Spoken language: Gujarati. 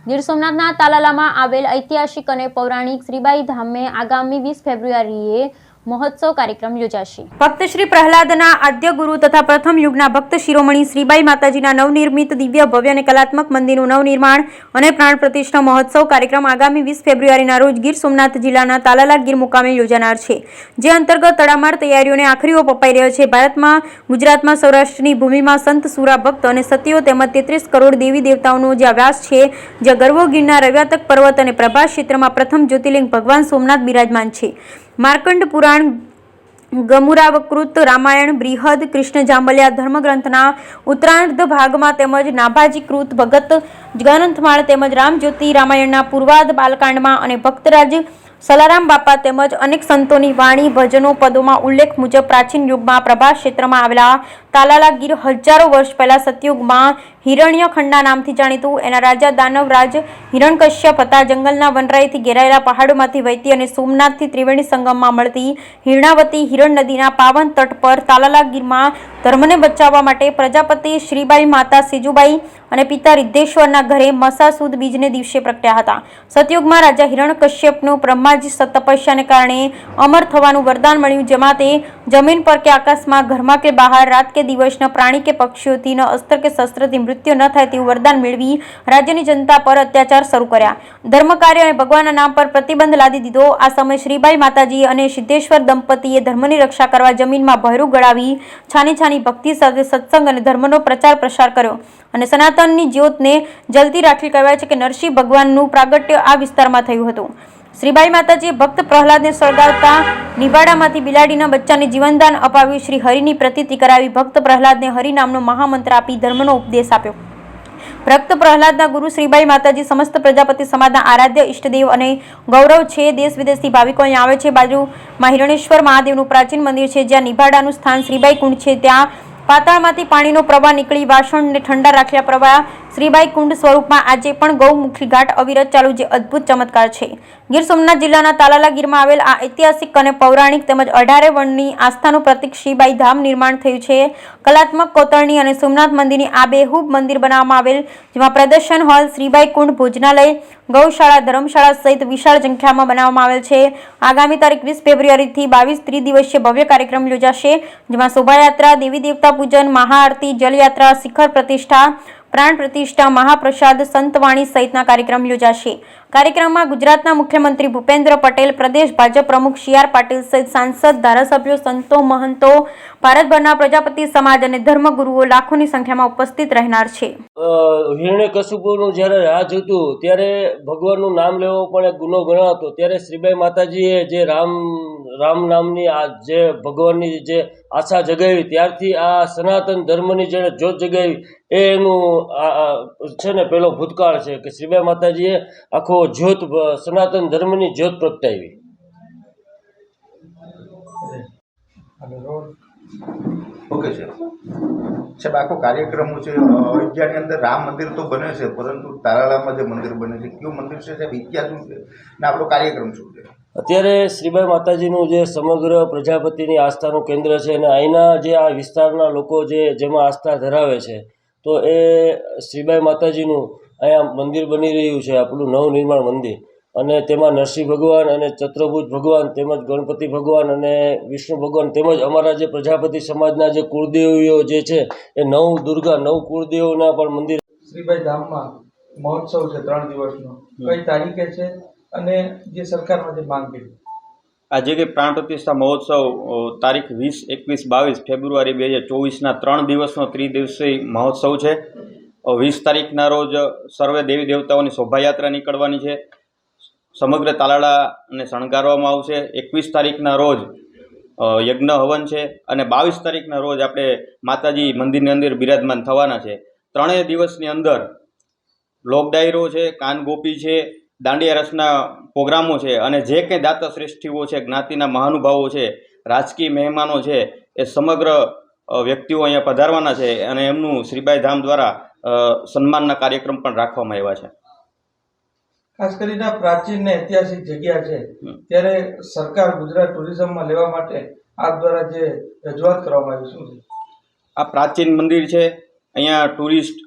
ગીર સોમનાથના તાલાલામાં આવેલ ઐતિહાસિક અને પૌરાણિક શ્રીબાઈ ધામે આગામી 20 ફેબ્રુઆરીએ મહોત્સવ કાર્યક્રમ યોજાશે। ભક્ત શ્રી પ્રહલાદના આદ્ય ગુરુ તથા પ્રથમ યુગના ભક્ત શિરોમણી શ્રીબાઈ માતાજીના નવનિર્મિત દિવ્ય ભવ્ય અને કલાત્મક મંદિરનું નવનિર્માણ અને પ્રાણ પ્રતિષ્ઠા મહોત્સવ કાર્યક્રમ આગામી 20 ફેબ્રુઆરીના રોજ ગીર સોમનાથ જિલ્લાના તાલાલા ગીર મુકામે યોજાનાર છે, જે અંતર્ગત તડામાર તૈયારીઓને આખરી ઓપ અપાઈ રહ્યો છે। ભારતમાં ગુજરાતમાં સૌરાષ્ટ્રની ભૂમિમાં સંત સુરા ભક્ત અને સતીઓ તેમજ 33 કરોડ દેવી દેવતાઓનો જ્યાં વ્યાસ છે, જ્યાં ગરવો ગીરના રવ્યાતક પર્વત અને પ્રભાસ ક્ષેત્રમાં પ્રથમ જ્યોતિર્લિંગ ભગવાન સોમનાથ બિરાજમાન છે। માર્કંડ પુરાણ, ગમુરાવકૃત રામાયણ, બૃહદ કૃષ્ણ જાંબલિયા ધર્મગ્રંથના ઉત્તરાર્ધ ભાગમાં તેમજ નાભાજીકૃત ભગત ગ્રંથમાળ તેમજ રામજ્યોતિ રામાયણના પૂર્વાધ બાલકાંડમાં અને ભક્તરાજ સલારામ બાપા તેમજ અનેક સંતોની વાણી ભજનો પદોમાં ઉલ્લેખ મુજબ પ્રાચીન યુગમાં પ્રભાસ ક્ષેત્રમાં આવેલા તાલાલા ગીર હજારો વર્ષ પહેલા સતયુગમાં હિરણ્યખંડા નામથી જાણીતું એના રાજા દાનવરાજ હિરણ્યકશ્યપ હતા। જંગલના વનરાઈથી ઘેરાયેલા પહાડોમાંથી વહેતી અને સોમનાથથી ત્રિવેણી સંગમમાં મળતી હિરણાવતી હિરણ નદીના પાવન તટ પર તાલાલા ગીરમાં ધર્મને બચાવવા માટે પ્રજાપતિ શ્રીબાઈ માતા સેજુબાઈ અને પિતા રિદ્ધેશ્વરના ઘરે મસા સુદ બીજને દિવસે પ્રગટ્યા હતા। સતયુગમાં રાજા હિરણ્યકશ્યપનું બ્રહ્માજી તપસ્યાને કારણે અમર થવાનું વરદાન મળ્યું, જેમાં તે જમીન પર કે આકાશમાં, ઘરમાં કે બહાર, રાત કે દિવસ, ન પ્રાણી કે પક્ષીઓથી, ન અસ્ત્ર કે શસ્ત્રથી મૃત્યુ ન થાય તેવું વરદાન મેળવી રાજ્યની જનતા પર અત્યાચાર શરૂ કર્યા, ધર્મ કાર્ય અને ભગવાનના નામ પર પ્રતિબંધ લાદી દીધો। આ સમય શ્રીબાઈ માતાજી અને સિદ્ધેશ્વર દંપતીએ ધર્મની રક્ષા કરવા જમીનમાં ભયરું ગળાવી છાની છાની ભક્તિ સાથે સત્સંગ અને ધર્મનો પ્રચાર પ્રસાર કર્યો અને સનાતનની જ્યોતને જલતી રાખી। કહેવાય છે કે નરસિંહ ભગવાનનું પ્રાગટ્ય આ વિસ્તારમાં થયું હતું। શ્રીબાઈ માતાજીએ ભક્ત પ્રહલાદને સળગાવતા નિવાડામાંથી બિલાડીના બચ્ચાને જીવનદાન અપાવ્યું, શ્રી હરિની પ્રતીતિ કરાવી, ભક્ત પ્રહલાદને હરિ નામનો મહામંત્ર આપી ધર્મનો ઉપદેશ આપ્યો। ભક્ત પ્રહલાદના ગુરુ શ્રીબાઈ માતાજી સમસ્ત પ્રજાપતિ સમાજના આરાધ્ય ઈષ્ટદેવ અને ગૌરવ છે। દેશ વિદેશથી ભાવિકો અહીં આવે છે। બાજુમાં હિરણેશ્વર મહાદેવનું પ્રાચીન મંદિર છે, જ્યાં નિભાડાનું સ્થાન શ્રીબાઈ કુંડ છે, ત્યાં પાતાળમાંથી પાણીનો પ્રવાહ નીકળી વાસણને ઠંડા રાખ્યા પ્રવાહ શ્રીબાઈ કુંડ સ્વરૂપમાં આજે પણ ગૌમુખી ઘાટ અવિરત ચાલુ, જે અદ્ભુત ચમત્કાર છે। ગીર સોમનાથ જિલ્લાના તાલાલા ગીરમાં આવેલ આ ઐતિહાસિક અને પૌરાણિક તેમજ 18 વર્ણની આસ્થાનું પ્રતીક શ્રીબાઈ ધામ નિર્માણ થયું છે। કલાત્મક કોતરણી અને સોમનાથ મંદિરની આબેહૂબ મંદિર બનાવવામાં આવેલ, જેમાં પ્રદર્શન હોલ, શ્રીબાઈ કુંડ, ભોજનાલય, ગૌશાળા, ધર્મશાળા સહિત વિશાળ સંખ્યામાં બનાવવામાં આવેલ છે। આગામી તારીખ 20 ફેબ્રુઆરીથી 22 ત્રિદિવસીય ભવ્ય કાર્યક્રમ યોજાશે, જેમાં શોભાયાત્રા, દેવી દેવતા પૂજન, મહાઆરતી, જલયાત્રા, શિખર પ્રતિષ્ઠા, પ્રાણ પ્રતિષ્ઠા, મહાપ્રસાદ, સંતવાણી સહિતના કાર્યક્રમ યોજાશે। કાર્યક્રમમાં ગુજરાતના મુખ્યમંત્રી ભૂપેન્દ્ર પટેલ, પ્રદેશ ભાજપ પ્રમુખ CR પાટીલ સહિત સાંસદ, ધારાસભ્યો, સંતો, મહંતો, ભારતભરના પ્રજાપતિ સમાજ અને ધર્મગુરુઓ લાખોની સંખ્યામાં ઉપસ્થિત રહેનાર છે। હિરણ્યકશિપુનું જ્યારે રાજ હતું ત્યારે ભગવાનનું નામ લેવો પણ એક ગુનો ગણાતો, ત્યારે શ્રીબાઈ માતાજીએ જે રામ નામની આ જે ભગવાનની જે આશા જગાવી, ત્યારથી આ સનાતન ધર્મની જેણે જ્યોત જગાવી એ એનું છે ને પેલો ભૂતકાળ છે કે શ્રીબાઈ માતાજીએ આખો જ્યોત સનાતન ધર્મની જ્યોત પ્રગટાવી। ઓકે છે સાહેબ, આખો કાર્યક્રમ છે અયોધ્યાની અંદર રામ મંદિર તો બને છે, પરંતુ તાલાલામાં જે મંદિર બને છે કયું મંદિર છે સાહેબ, ઇતિહાસ શું છે ને આપણો કાર્યક્રમ શું છે? અત્યારે શ્રીબાઈ માતાજીનું જે સમગ્ર પ્રજાપતિની આસ્થાનું કેન્દ્ર છે અને અહીંના જે આ વિસ્તારના લોકો જેમાં આસ્થા ધરાવે છે, તો એ શ્રીબાઈ માતાજીનું અહીંયા મંદિર બની રહ્યું છે, આપણું નવનિર્માણ મંદિર, અને તેમાં નરસિંહ ભગવાન અને ચતુર્ભુજ ભગવાન તેમજ ગણપતિ ભગવાન અને વિષ્ણુ ભગવાન તેમજ અમારા જે પ્રજાપતિ સમાજના જે કુળદેવીઓ જે છે એ દુર્ગા નવ કુળદેવોના પણ મંદિર। શ્રીબાઈ ધામમાં મહોત્સવ છે 3 દિવસનો, કઈ તારીખે છે અને જે સરકારમાં જે માંગ કરી? આજે કે પ્રાણ પ્રતિષ્ઠા મહોત્સવ તારીખ 20, 21, 22 ફેબ્રુઆરી 2024ના 3 દિવસનો ત્રિદિવસીય મહોત્સવ છે। 20 તારીખના રોજ સર્વે દેવી દેવતાઓની શોભાયાત્રા નીકળવાની છે, સમગ્ર તાલાળાને શણગારવામાં આવશે। 21 તારીખના રોજ યજ્ઞ હવન છે અને 22 તારીખના રોજ આપણે માતાજી મંદિરની અંદર બિરાજમાન થવાના છે। 3 દિવસની અંદર લોક ડાયરો છે, કાન ગોપી છે, દાંડિયા રસના પ્રોગ્રામો છે અને જે કંઈ દાતા શ્રેષ્ઠીઓ છે, જ્ઞાતિના મહાનુભાવો છે, રાજકીય મહેમાનો છે, એ સમગ્ર વ્યક્તિઓ અહીંયા પધારવાના છે અને એમનું શ્રીબાઈ ધામ દ્વારા સન્માનના કાર્યક્રમ પણ રાખવામાં આવ્યા છે। ખાસ કરીને પ્રાચીન ને ઐતિહાસિક જગ્યા છે, ત્યારે સરકાર ગુજરાત ટુરિઝમમાં લેવા માટે આપ દ્વારા જે રજૂઆત કરવામાં આવી શું છે? આ પ્રાચીન મંદિર છે, અહીંયા ટુરિસ્ટ